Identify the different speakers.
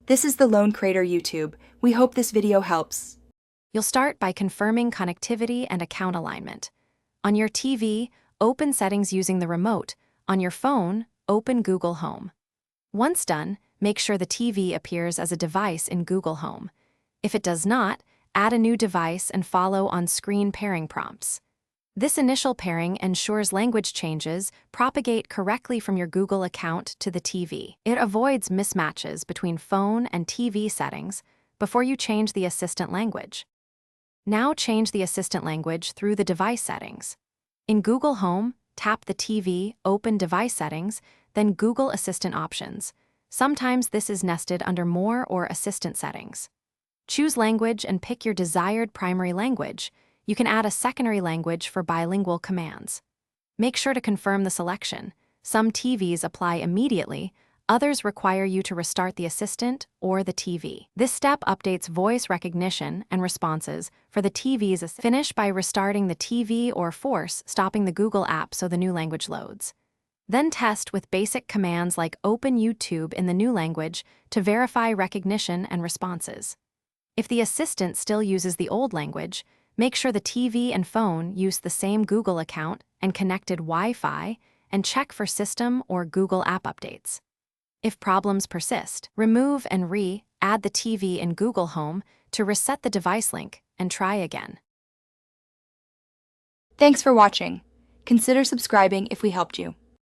Speaker 1: This is the Lone Crater YouTube. We hope this video helps.
Speaker 2: You'll start by confirming connectivity and account alignment. On your TV, open Settings using the remote. On your phone, open Google Home. Once done, make sure the TV appears as a device in Google Home. If it does not, add a new device and follow on-screen pairing prompts. This initial pairing ensures language changes propagate correctly from your Google account to the TV. It avoids mismatches between phone and TV settings before you change the assistant language. Now change the assistant language through the device settings. In Google Home, tap the TV, open device settings, then Google Assistant options. Sometimes this is nested under More or Assistant settings. Choose language and pick your desired primary language. You can add a secondary language for bilingual commands. Make sure to confirm the selection. Some TVs apply immediately, others require you to restart the assistant or the TV. This step updates voice recognition and responses for the TV's. Finish by restarting the TV or force stopping the Google app so the new language loads. Then test with basic commands like Open YouTube in the new language to verify recognition and responses. If the assistant still uses the old language, make sure the TV and phone use the same Google account and connected Wi-Fi, and check for system or Google app updates. If problems persist, remove and add the TV in Google Home to reset the device link and try again.
Speaker 1: Thanks for watching. Consider subscribing if we helped you.